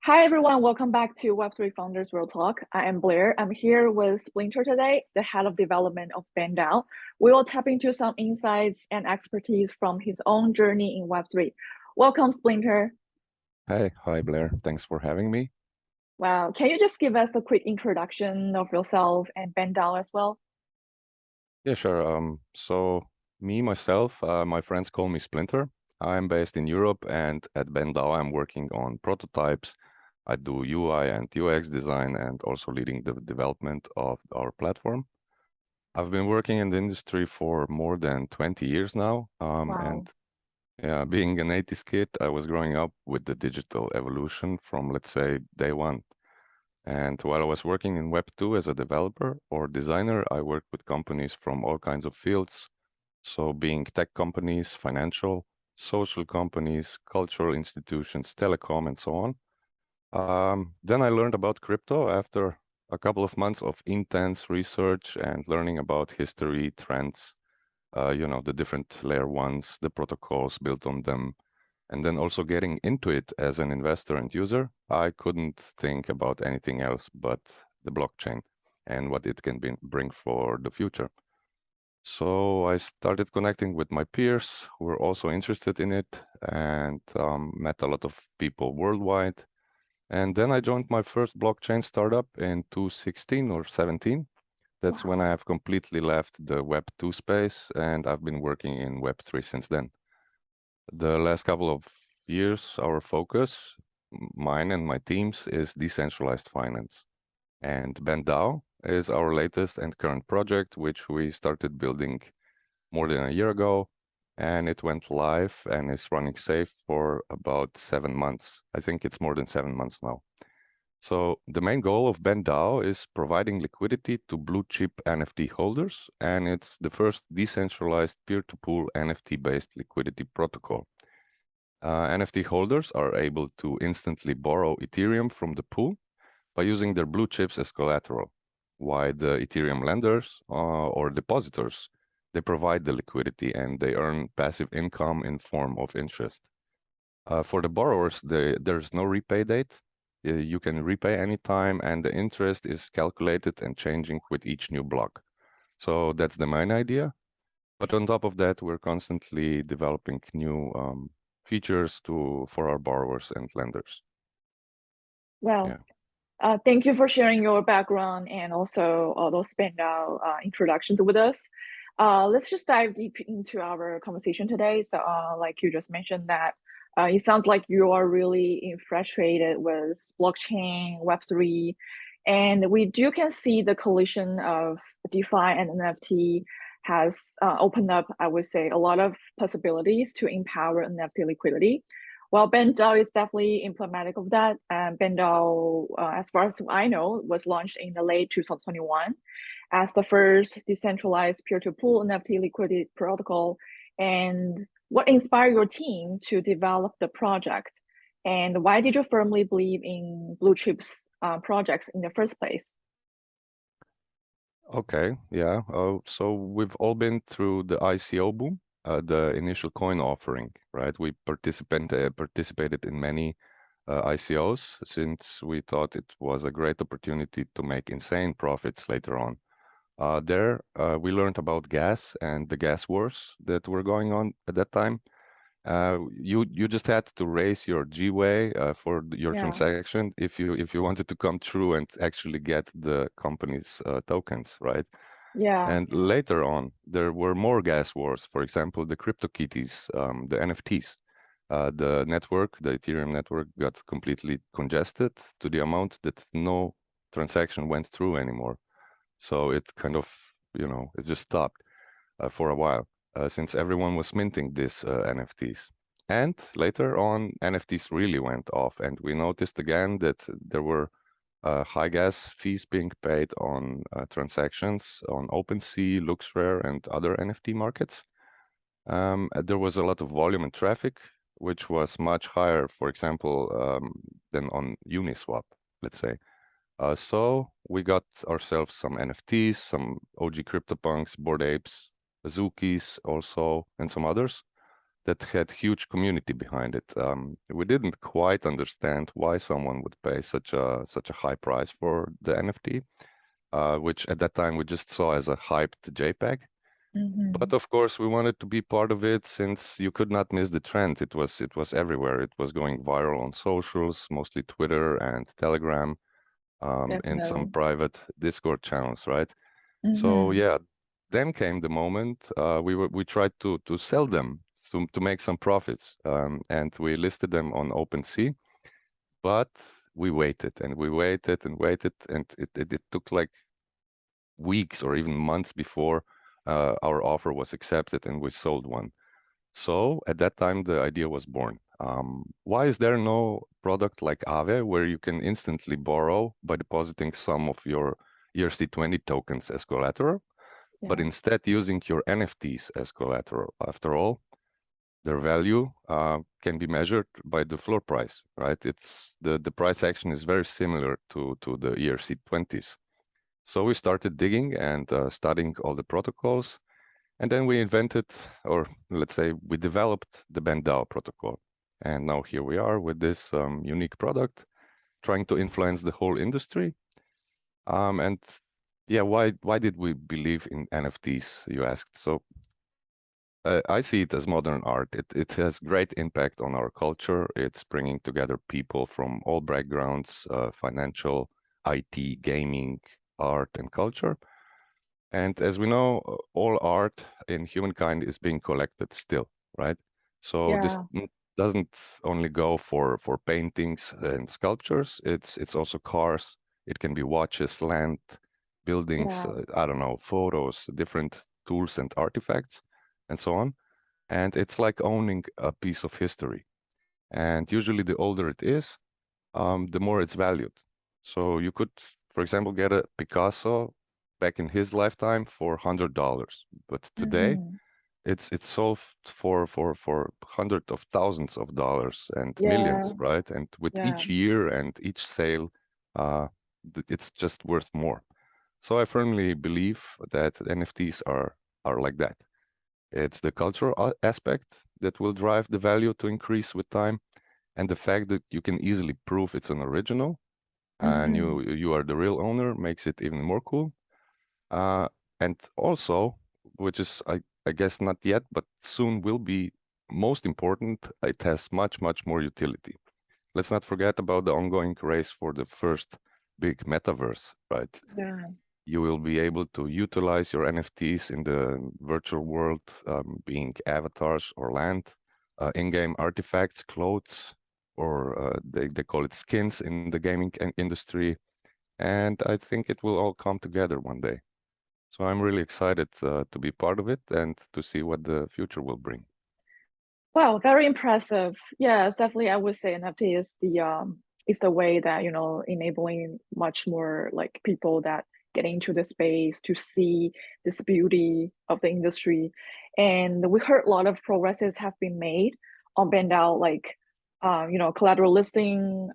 Hi everyone, welcome back to Web3 Founders World Talk. I am Blair. I'm here with Splinter today, the head of development of BendDAO. We will tap into some insights and expertise from his own journey in Web3. Welcome, Splinter. Hi Blair. Thanks for having me. Wow, can you just give us a quick introduction of yourself and BendDAO as well? Yeah, sure. So myself, my friends call me Splinter. I'm based in Europe, and at BendDAO, I'm working on prototypes. I do UI and UX design and also leading the development of our platform. I've been working in the industry for more than 20 years now. Wow. And being an 80s kid, I was growing up with the digital evolution from, let's say, day one. And while I was working in Web2 as a developer or designer, I worked with companies from all kinds of fields. So being tech companies, financial, social companies, cultural institutions, telecom, and so on. Then I learned about crypto after a couple of months of intense research and learning about history, trends, the different layer ones, the protocols built on them, and then also getting into it as an investor and user. I couldn't think about anything else but the blockchain and what it can bring for the future. So I started connecting with my peers who were also interested in it, and met a lot of people worldwide. And then I joined my first blockchain startup in 2016 or 17. That's when I Wow. have completely left the Web2 space, and I've been working in Web3 since then. The last couple of years, our focus, mine and my team's, is decentralized finance. And BendDAO is our latest and current project, which we started building more than a year ago. And it went live and is running safe for about 7 months. I think it's more than 7 months now. So the main goal of BendDAO is providing liquidity to blue chip NFT holders, and it's the first decentralized peer-to-pool NFT-based liquidity protocol. NFT holders are able to instantly borrow Ethereum from the pool by using their blue chips as collateral, while the Ethereum lenders or depositors, they provide the liquidity and they earn passive income in form of interest. For the borrowers, there's no repay date. You can repay anytime, and the interest is calculated and changing with each new block. So that's the main idea. But on top of that, we're constantly developing new features for our borrowers and lenders. Well, thank you for sharing your background and also all those BendDAO introductions with us. Let's just dive deep into our conversation today. So, like you just mentioned that it sounds like you are really infatuated with blockchain, Web3, and we can see the collision of DeFi and NFT has opened up, I would say, a lot of possibilities to empower NFT liquidity. Well, BendDAO is definitely emblematic of that. And BendDAO, as far as I know, was launched in the late 2021 as the first decentralized peer-to-pool NFT liquidity protocol. And what inspired your team to develop the project? And why did you firmly believe in blue chips projects in the first place? Okay, yeah. So we've all been through the ICO boom, the initial coin offering, right? We participated in many ICOs since we thought it was a great opportunity to make insane profits later on. There, we learned about gas and the gas wars that were going on at that time. You just had to raise your G-Way for your Yeah, transaction if you wanted to come through and actually get the company's tokens, right? yeah, And later on, there were more gas wars. For example, the CryptoKitties, the NFTs. The network, the Ethereum network, got completely congested to the amount that no transaction went through anymore. So it kind of, it just stopped for a while since everyone was minting these NFTs. And later on, NFTs really went off, and we noticed again that there were high gas fees being paid on transactions on OpenSea, LuxRare, and other NFT markets. There was a lot of volume and traffic, which was much higher, for example, than on Uniswap, let's say. So we got ourselves some NFTs, some OG CryptoPunks, Bored Apes, Azukis also, and some others. that had huge community behind it. We didn't quite understand why someone would pay such a high price for the NFT, which at that time we just saw as a hyped JPEG. But of course, we wanted to be part of it since you could not miss the trend. It was everywhere. It was going viral on socials, mostly Twitter and Telegram, and some Definitely. private Discord channels, right? So yeah, then came the moment we tried to sell them to make some profits, and we listed them on OpenSea, but we waited and we waited and waited, and it took like weeks or even months before our offer was accepted and we sold one. So at that time, the idea was born. Why is there no product like Aave where you can instantly borrow by depositing some of your ERC20 tokens as collateral, but instead using your NFTs as collateral? After all, their value can be measured by the floor price, right? It's the price action is very similar to the ERC20s. So we started digging and studying all the protocols. And then we invented, or let's say we developed the BendDAO protocol. And now here we are with this unique product, trying to influence the whole industry. And yeah, why did we believe in NFTs, you asked? So I see it as modern art. It has great impact on our culture. It's bringing together people from all backgrounds, financial, IT, gaming, art, and culture. And as we know, all art in humankind is being collected still, right? So this doesn't only go for paintings and sculptures. It's also cars. It can be watches, land, buildings, I don't know, photos, different tools and artifacts, and so on. And it's like owning a piece of history. And usually the older it is, the more it's valued. So you could, for example, get a Picasso back in his lifetime for $100, but today it's sold for hundreds of thousands of dollars and millions, right? And with each year and each sale, it's just worth more. So I firmly believe that NFTs are like that. It's the cultural aspect that will drive the value to increase with time, and the fact that you can easily prove it's an original and you are the real owner makes it even more cool. And also, which is I guess not yet, but soon will be most important, it has much more utility. Let's not forget about the ongoing race for the first big metaverse, right? You will be able to utilize your NFTs in the virtual world, being avatars or land, in-game artifacts, clothes, or they call it skins in the gaming industry. And I think it will all come together one day. So I'm really excited to be part of it and to see what the future will bring. Wow, very impressive. Yes, definitely. I would say NFT is the way that, you know, enabling much more like people that get into the space to see this beauty of the industry. And we heard a lot of progresses have been made on BendDAO, like you know, collateral listing,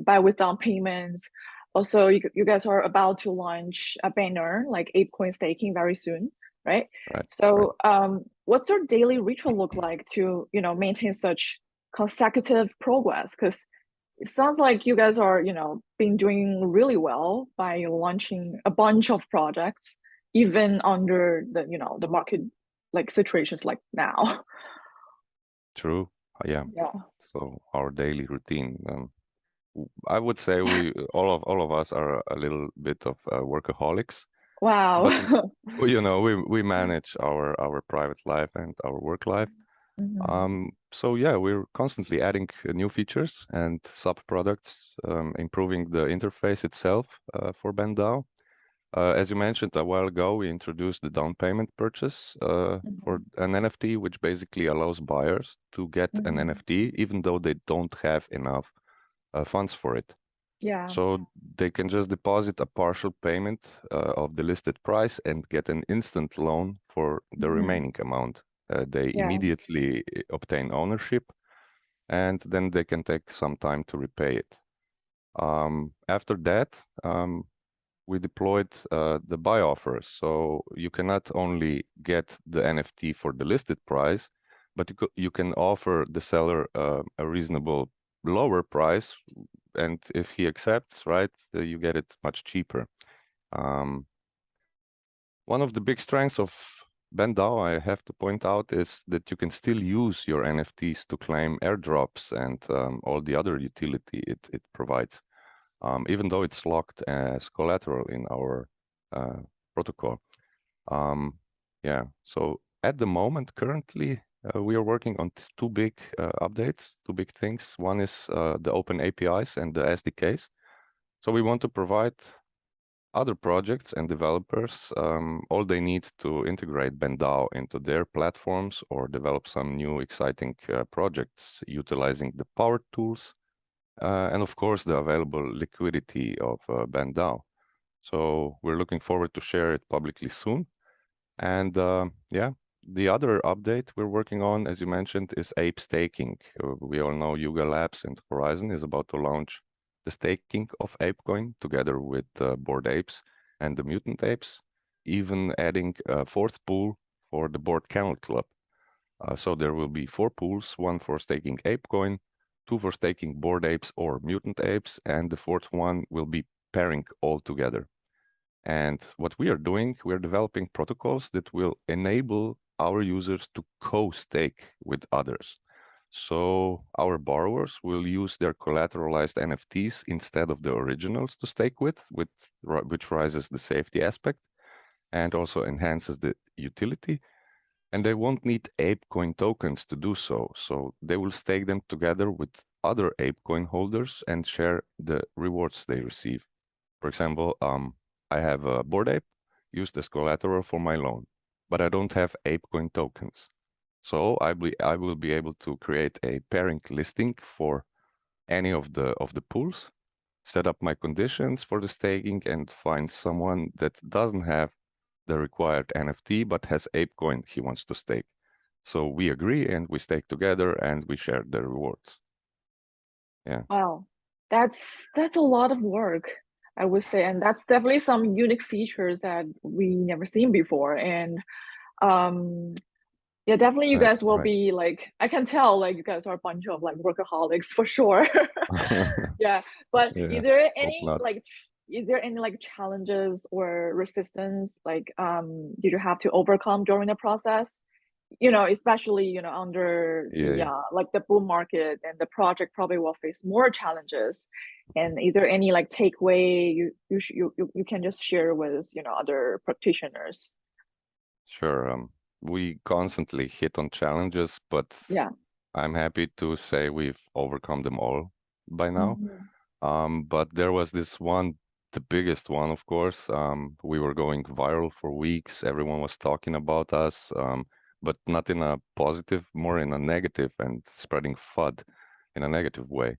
buy with down payments. Also, you guys are about to launch a banner like ApeCoin staking very soon, right? Right. So, what's your daily ritual look like to, you know, maintain such consecutive progress? Because it sounds like you guys are, you know, been doing really well by launching a bunch of projects, even under the, you know, the market like situations like now. True. Yeah. Yeah. So our daily routine. I would say we all of us are a little bit of workaholics, but Wow. you know we manage our private life and our work life. So yeah, we're constantly adding new features and sub products, improving the interface itself for BendDAO. As you mentioned a while ago, we introduced the down payment purchase for an NFT, which basically allows buyers to get an NFT even though they don't have enough funds for it. Yeah. So they can just deposit a partial payment of the listed price and get an instant loan for the remaining amount. They immediately obtain ownership, and then they can take some time to repay it. After that, we deployed the buy offers. So you can not only get the NFT for the listed price, but you can offer the seller a reasonable lower price, and if he accepts, right, you get it much cheaper. One of the big strengths of BendDAO, I have to point out, is that you can still use your NFTs to claim airdrops and all the other utility it provides, even though it's locked as collateral in our protocol. Yeah, so at the moment, currently, we are working on two big updates, two big things. One is the open APIs and the SDKs. So we want to provide other projects and developers all they need to integrate BendDAO into their platforms or develop some new exciting projects utilizing the power tools and of course the available liquidity of BendDAO. So we're looking forward to share it publicly soon. And yeah, the other update we're working on, as you mentioned, is ape staking. We all know Yuga Labs and Horizon is about to launch the staking of ApeCoin together with Bored Apes and the Mutant Apes, even adding a fourth pool for the Bored Kennel Club. So there will be 4 pools, one for staking ApeCoin, 2 for staking Bored Apes or Mutant Apes, and the fourth one will be pairing all together. And what we are doing, we're developing protocols that will enable our users to co-stake with others. So our borrowers will use their collateralized NFTs instead of the originals to stake with which raises the safety aspect and also enhances the utility. And they won't need ApeCoin tokens to do so. So they will stake them together with other ApeCoin holders and share the rewards they receive. For example, I have a Bored Ape used as collateral for my loan, but I don't have ApeCoin tokens. So I will be able to create a pairing listing for any of the pools, set up my conditions for the staking, and find someone that doesn't have the required NFT but has ApeCoin he wants to stake. So we agree and we stake together and we share the rewards. Yeah. Wow, that's a lot of work, I would say, and that's definitely some unique features that we never seen before. And yeah, definitely you guys will Right. be like, I can tell like you guys are a bunch of like workaholics for sure. Yeah, but Yeah, is there hope any not. like challenges or resistance like did you have to overcome during the process? You know, especially, you know, under the Yeah. like the bull market, and the project probably will face more challenges. And is there any like takeaway you can just share with, you know, other practitioners? Sure. We constantly hit on challenges, but Yeah. I'm happy to say we've overcome them all by now. Mm-hmm. But there was this one, the biggest one, of course. We were going viral for weeks. Everyone was talking about us, but not in a positive, more in a negative and spreading FUD in a negative way.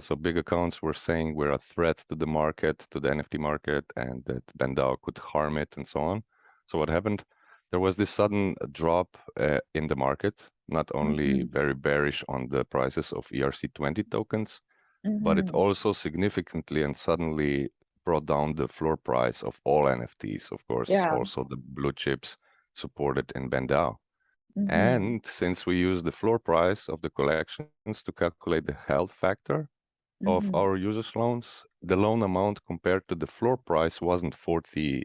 So big accounts were saying we're a threat to the market, to the NFT market, and that BendDAO could harm it and so on. So what happened? There was this sudden drop in the market, not only Mm-hmm. very bearish on the prices of ERC20 tokens, but it Mm-hmm. also significantly and suddenly brought down the floor price of all NFTs, of course, Yeah. also the blue chips supported in BendDAO. Mm-hmm. And since we use the floor price of the collections to calculate the health factor of Mm-hmm. our users' loans, the loan amount compared to the floor price wasn't 40%,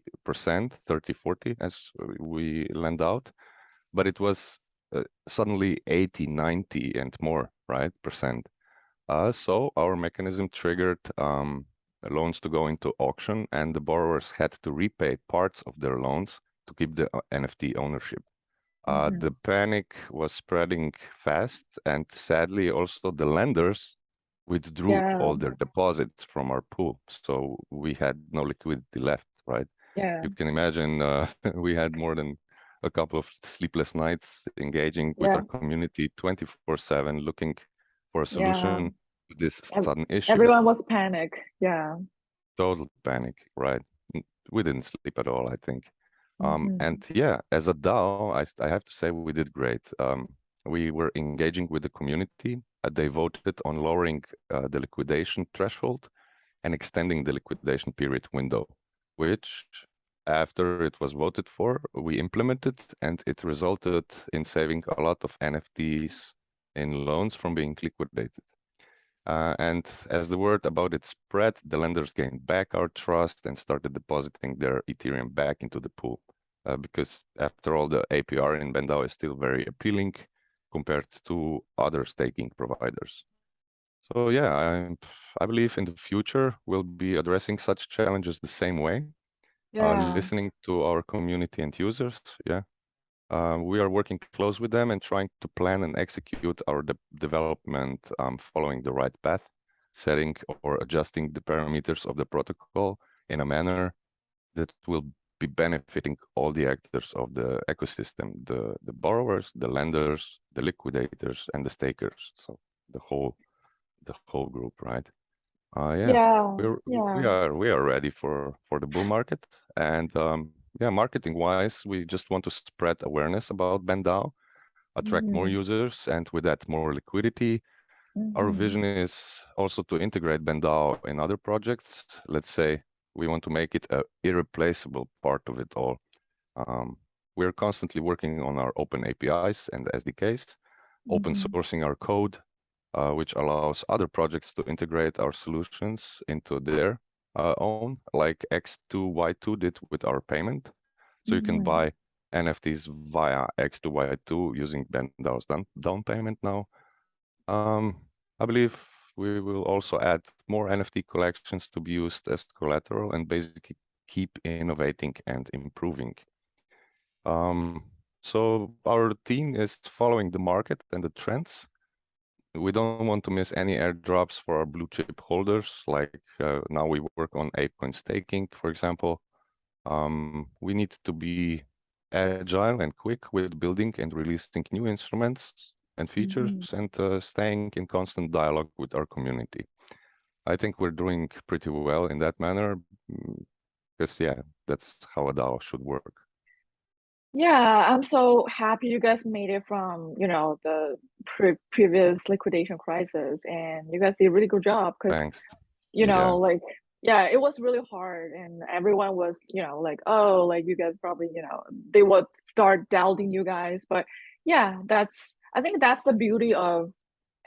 30, 40 as we lend out, but it was suddenly 80, 90 and more, right, percent. So our mechanism triggered loans to go into auction, and the borrowers had to repay parts of their loans to keep the NFT ownership. Mm-hmm. The panic was spreading fast, and sadly, also the lenders withdrew Yeah. all their deposits from our pool. So we had no liquidity left, right? Yeah. You can imagine we had more than a couple of sleepless nights engaging with Yeah. our community 24/7, looking for a Yeah. solution to this Ev- sudden issue. Everyone was panic. Yeah. Total panic, right? We didn't sleep at all, I think. Mm-hmm. And yeah, as a DAO, I have to say we did great. We were engaging with the community. They voted on lowering the liquidation threshold and extending the liquidation period window, which after it was voted for, we implemented, and it resulted in saving a lot of NFTs in loans from being liquidated. And as the word about it spread, the lenders gained back our trust and started depositing their Ethereum back into the pool. Because after all, the APR in BendDAO is still very appealing compared to other staking providers. So yeah, I believe in the future we'll be addressing such challenges the same way, listening to our community and users. Yeah, we are working close with them and trying to plan and execute our development following the right path, setting or adjusting the parameters of the protocol in a manner that will be benefiting all the actors of the ecosystem, the borrowers, the lenders, the liquidators, and the stakers. So the whole group, right? Yeah, we are ready for the bull market, and yeah, marketing wise, we just want to spread awareness about BendDAO, attract more users, and with that more liquidity. Our vision is also to integrate BendDAO in other projects. Let's say we want to make it an irreplaceable part of it all. We're constantly working on our open APIs and SDKs, open sourcing our code, which allows other projects to integrate our solutions into their own, like X2Y2 did with our payment. So you can buy NFTs via X2Y2 using BendDAO's down payment now. I believe we will also add more NFT collections to be used as collateral and basically keep innovating and improving. So our team is following the market and the trends. We don't want to miss any airdrops for our blue chip holders. Like now we work on ApeCoin staking, for example. We need to be agile and quick with building and releasing new instruments and features and staying in constant dialogue with our community. I think we're doing pretty well in that manner because, yeah, that's how a DAO should work. Yeah, I'm so happy you guys made it from, the previous liquidation crisis, and you guys did a really good job because, Thanks. like, yeah, it was really hard, and everyone was, like, oh, like you guys probably, they would start doubting you guys, but yeah, I think that's the beauty of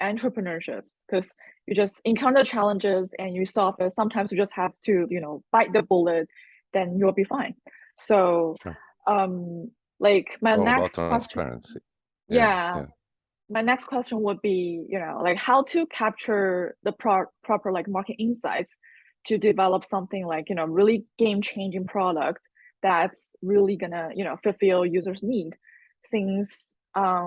entrepreneurship, because you just encounter challenges and you solve it. Sometimes you just have to, bite the bullet, then you'll be fine. So, Sure. like my It's all about next question, transparency. my next question would be, like how to capture the proper like market insights to develop something like, really game-changing product that's really gonna, fulfill users' need. Since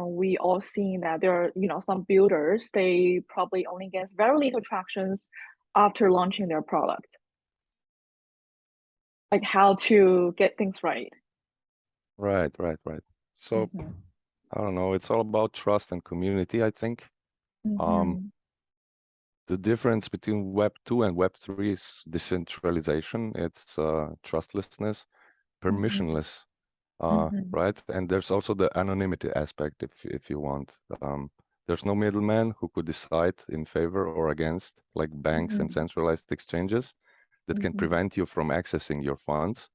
we all seen that there are, some builders, they probably only get very little tractions after launching their product. Like how to get things right. Right. So I don't know, it's all about trust and community, I think. The difference between Web 2 and Web 3 is decentralization. It's trustlessness, permissionless, right? And there's also the anonymity aspect, if you want. There's no middleman who could decide in favor or against, like banks and centralized exchanges, that can prevent you from accessing your funds.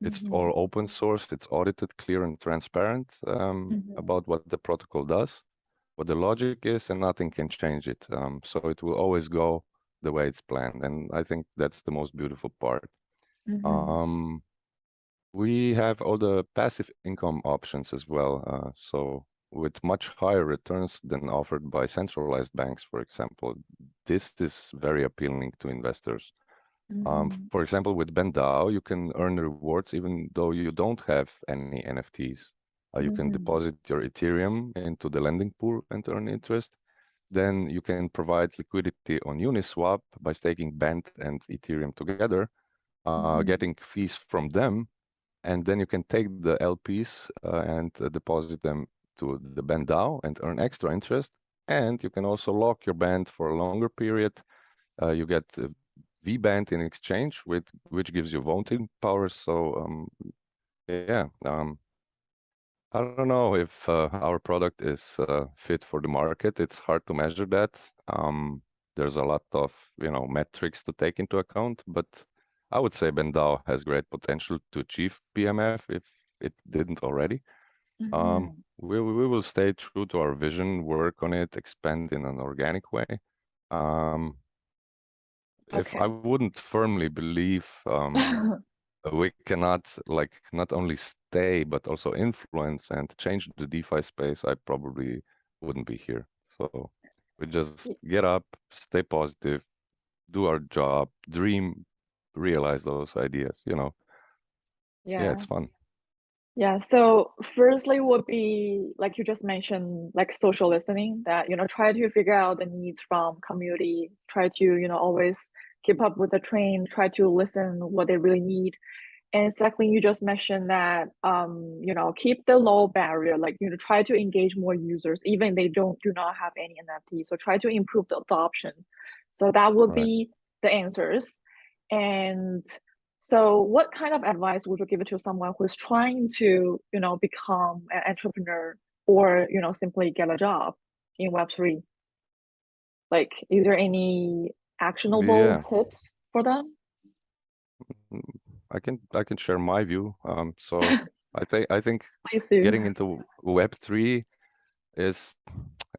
It's all open source, it's audited, clear, and transparent about what the protocol does, what the logic is, and nothing can change it. So it will always go the way it's planned. And I think that's the most beautiful part. We have all the passive income options as well. So with much higher returns than offered by centralized banks, for example, this is very appealing to investors. For example, with BendDAO, you can earn rewards even though you don't have any NFTs. You can deposit your Ethereum into the lending pool and earn interest. Then you can provide liquidity on Uniswap by staking Bend and Ethereum together, getting fees from them. And then you can take the LPs and deposit them to the BendDAO and earn extra interest. And you can also lock your Bend for a longer period. You get V-Band in exchange, which gives you voting power. So I don't know if our product is fit for the market. It's hard to measure that. There's a lot of metrics to take into account, but I would say BendDAO has great potential to achieve PMF if it didn't already. We will stay true to our vision, work on it, expand in an organic way. If I wouldn't firmly believe we cannot not only stay but also influence and change the DeFi space, I probably wouldn't be here. So we just get up, stay positive, do our job, dream, realize those ideas, you know. Yeah, it's fun. Yeah, so firstly would be like you just mentioned, like social listening, that try to figure out the needs from community, try to always keep up with the trend, try to listen what they really need. And secondly, you just mentioned that keep the low barrier, like try to engage more users, even they do not have any NFT. So try to improve the adoption. So that would be the answers. And so what kind of advice would you give it to someone who's trying to, become an entrepreneur or, simply get a job in Web3? Like, is there any actionable Yeah, tips for them? I can share my view. So I think Please do. getting into Web3 is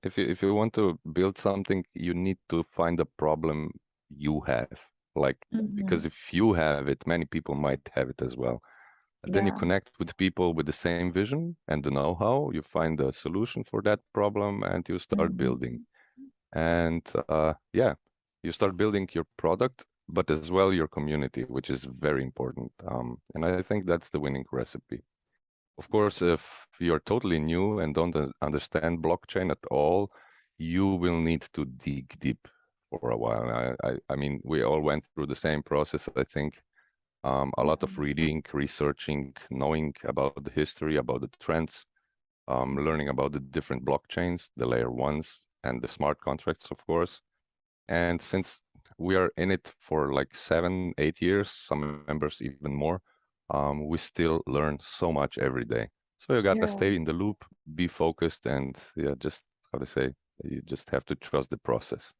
if you want to build something, you need to find a problem you have. Like because if you have it, many people might have it as well. And then you Yeah. connect with people with the same vision and the know-how. You find a solution for that problem and you start building. And yeah, you start building your product, but as well your community, which is very important. And I think that's the winning recipe. Of course, if you're totally new and don't understand blockchain at all, you will need to dig deep for a while. I mean, we all went through the same process, I think. A lot of reading, researching, knowing about the history, about the trends, learning about the different blockchains, the layer ones, and the smart contracts, of course. And since we are in it for like 7, 8 years, some members even more, we still learn so much every day. So you gotta Yeah. stay in the loop, be focused, and yeah, just how to say, you just have to trust the process.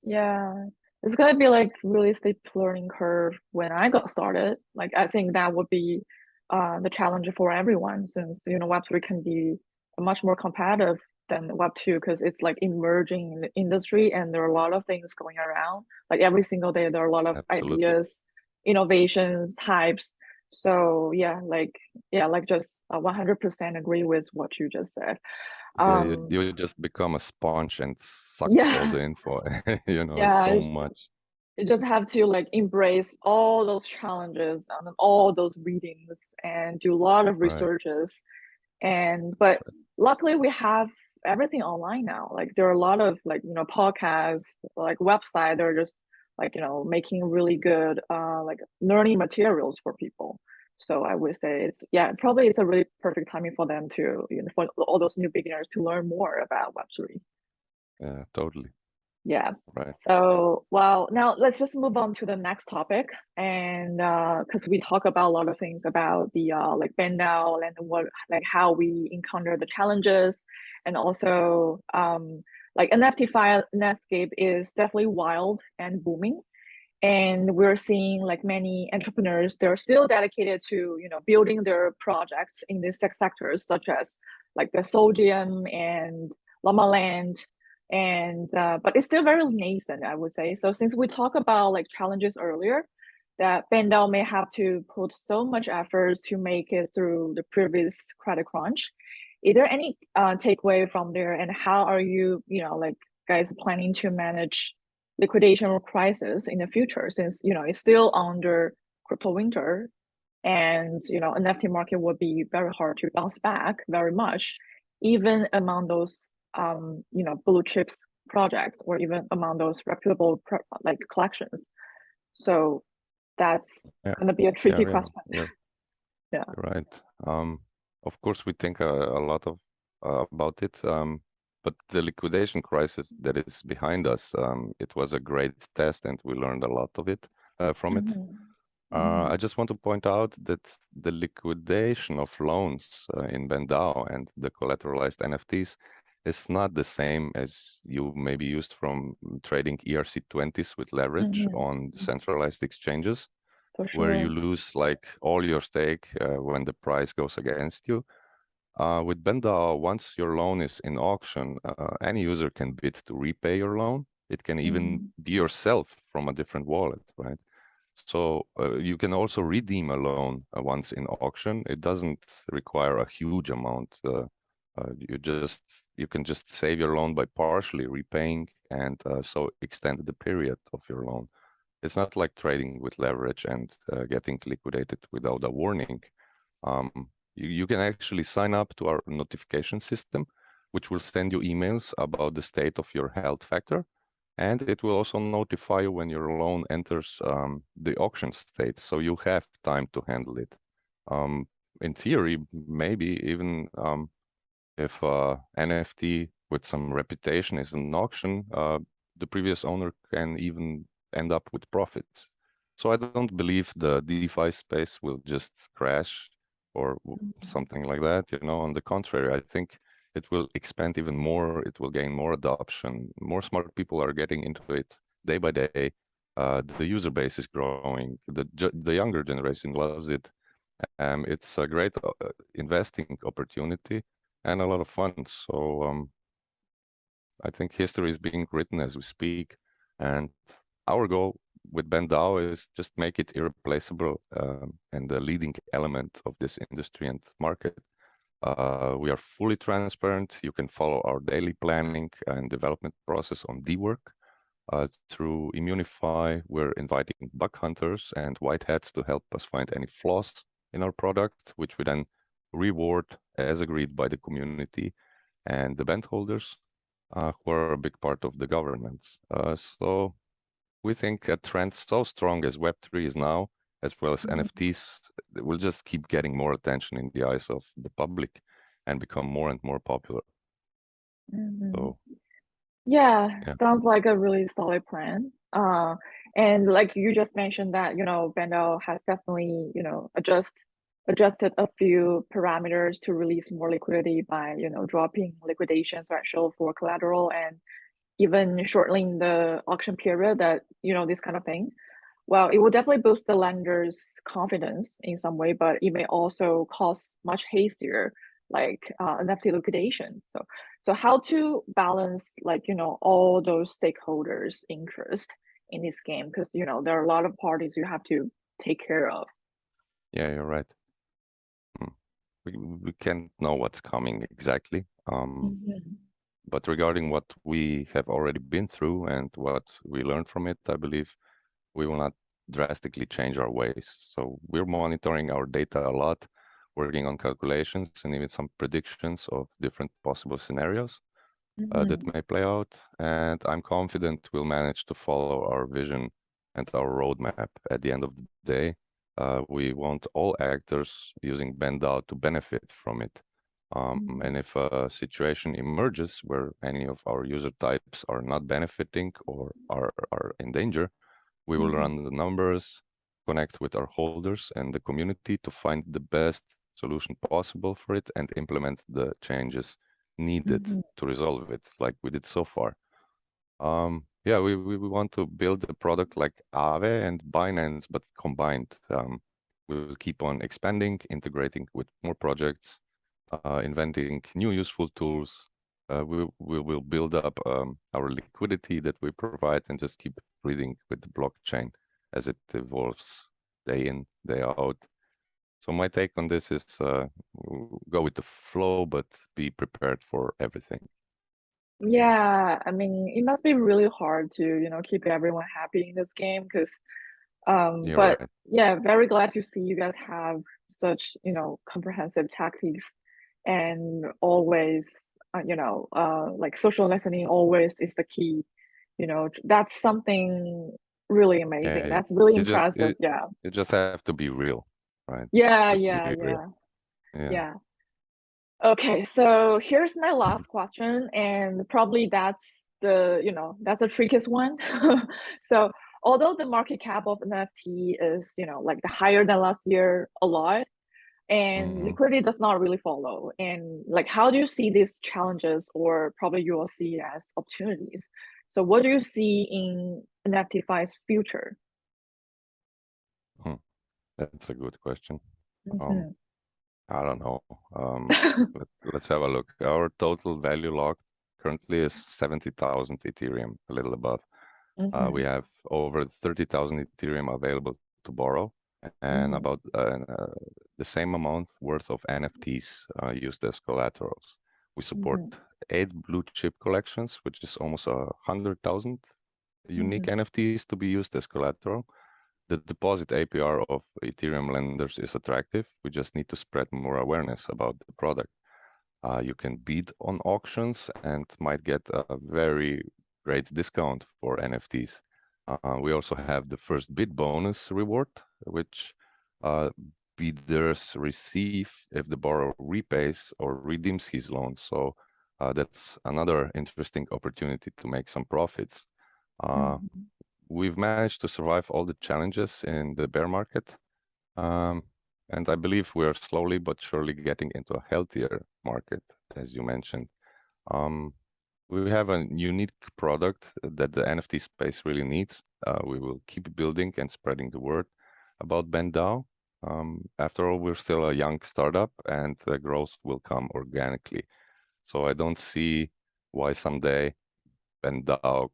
Yeah. It's gonna be like really steep learning curve when I got started. Like I think that would be the challenge for everyone since Web3 can be much more competitive than Web2 because it's like emerging in the industry and there are a lot of things going around. Like every single day there are a lot of Absolutely. ideas, innovations, hypes. So like just 100% agree with what you just said. Yeah, Um you just become a sponge and suck all yeah, the info. You know, it's yeah, so much. you just have to like embrace all those challenges and all those readings and do a lot of Right. researches. But luckily we have everything online now. Like there are a lot of like podcasts, like website, they're just like making really good like learning materials for people. So I would say probably it's a really perfect timing for them to for all those new beginners to learn more about Web3. Yeah, totally. Yeah. Right. So, well, now let's just move on to the next topic. And because we talk about a lot of things about the like BendDAO and what like how we encounter the challenges, and also like NFT-Fi landscape is definitely wild and booming. And we're seeing like many entrepreneurs, they're still dedicated to building their projects in these sectors, such as like the Sodium and Llama Land, and but it's still very nascent, I would say. So since we talked about like challenges earlier, that BendDAO may have to put so much effort to make it through the previous credit crunch. Is there any takeaway from there, and how are you, like guys planning to manage liquidation or crisis in the future, since it's still under crypto winter, and NFT market would be very hard to bounce back very much, even among those blue chips projects or even among those reputable like collections. So that's Yeah. gonna be a tricky Yeah. question. Yeah. Yeah. Right. Of course, we think a lot of about it, but the liquidation crisis that is behind us, it was a great test, and we learned a lot of it from it. I just want to point out that the liquidation of loans in BendDAO and the collateralized NFTs is not the same as you maybe used from trading ERC20s with leverage on decentralized exchanges. For where you sure. lose like all your stake when the price goes against you. With BendDAO, once your loan is in auction, any user can bid to repay your loan. It can even be yourself from a different wallet, right? So you can also redeem a loan once in auction. It doesn't require a huge amount. You can just save your loan by partially repaying and so extend the period of your loan. It's not like trading with leverage and getting liquidated without a warning. You can actually sign up to our notification system, which will send you emails about the state of your health factor. And it will also notify you when your loan enters the auction state, so you have time to handle it. In theory, maybe even if NFT with some reputation is an auction, the previous owner can even end up with profits. So I don't believe the DeFi space will just crash or something like that. On the contrary, I think it will expand even more. It will gain more adoption. More smart people are getting into it day by day. The user base is growing. The younger generation loves it. It's a great investing opportunity and a lot of fun. So I think history is being written as we speak. And our goal with BendDAO is just make it irreplaceable and the leading element of this industry and market. We are fully transparent. You can follow our daily planning and development process on dwork. Through Immunify, we're inviting bug hunters and white hats to help us find any flaws in our product, which we then reward as agreed by the community and the band holders, who are a big part of the governance. So we think a trend so strong as Web3 is now, as well as NFTs, will just keep getting more attention in the eyes of the public and become more and more popular. So, yeah, sounds like a really solid plan. And like you just mentioned that, BendDAO has definitely, adjusted a few parameters to release more liquidity by, dropping liquidation threshold for collateral and even shortening the auction period, that, this kind of thing. Well, it will definitely boost the lender's confidence in some way, but it may also cause much hastier, like NFT liquidation. So how to balance, like, all those stakeholders' interest in this game? Because, there are a lot of parties you have to take care of. yeah, you're right. We can't know what's coming exactly. But regarding what we have already been through and what we learned from it, I believe we will not drastically change our ways. So we're monitoring our data a lot, working on calculations and even some predictions of different possible scenarios that may play out. And I'm confident we'll manage to follow our vision and our roadmap. At the end of the day, we want all actors using BendDAO to benefit from it. And if a situation emerges where any of our user types are not benefiting or are in danger, we will run the numbers, connect with our holders and the community to find the best solution possible for it and implement the changes needed to resolve it, like we did so far. Yeah, we want to build a product like Aave and Binance, but combined. We'll keep on expanding, integrating with more projects, inventing new useful tools. We will build up our liquidity that we provide and just keep reading with the blockchain as it evolves day in, day out. So my take on this is go with the flow, but be prepared for everything. Yeah, I mean, it must be really hard to, keep everyone happy in this game because You're but right. yeah, very glad to see you guys have such, comprehensive tactics and always, like social listening always is the key. That's something really amazing. Yeah, That's really you just impressive. Yeah. you just have to be real, right? Yeah, Just be yeah, real. yeah, Yeah. yeah. Okay, so here's my last question, and probably that's the trickiest one. So although the market cap of NFT is, like the higher than last year a lot, and Mm-hmm. liquidity does not really follow. And like, how do you see these challenges, or probably you will see as opportunities? So what do you see in NFTFi's future? That's a good question. Mm-hmm. I don't know. Let's have a look. Our total value locked currently is 70,000 Ethereum, a little above. We have over 30,000 Ethereum available to borrow, and about the same amount worth of NFTs used as collaterals. We support 8 blue chip collections, which is almost 100,000 unique NFTs to be used as collateral. The deposit APR of Ethereum lenders is attractive. We just need to spread more awareness about the product. You can bid on auctions and might get a very great discount for NFTs. We also have the first bid bonus reward, which bidders receive if the borrower repays or redeems his loan. So that's another interesting opportunity to make some profits. We've managed to survive all the challenges in the bear market. And I believe we are slowly but surely getting into a healthier market, as you mentioned. We have a unique product that the NFT space really needs. We will keep building and spreading the word about BendDAO. After all, we're still a young startup and the growth will come organically. So I don't see why someday BendDAO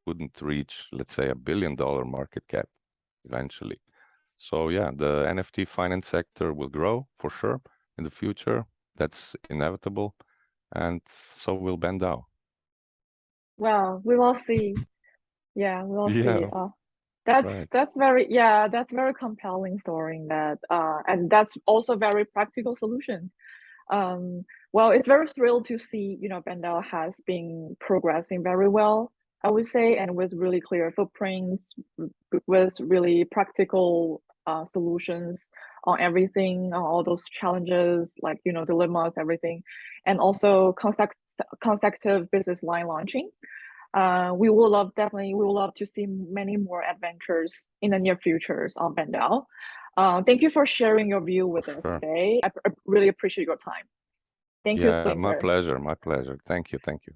couldn't reach, let's say, $1 billion market cap eventually. So yeah, the NFT finance sector will grow for sure in the future. That's inevitable. And so will BendDAO. Well, we will see. Yeah, we will see. Yeah, right. That's very compelling story in that, and that's also very practical solution. Well, it's very thrilled to see, BendDAO has been progressing very well, I would say, and with really clear footprints, with really practical solutions on everything, on all those challenges, like, dilemmas, everything, and also consecutive business line launching. We will love to see many more adventures in the near futures on BendDAO. Thank you for sharing your view with us today. I really appreciate your time. Thank you, Yeah, my Splinter. pleasure. My pleasure. Thank you. Thank you.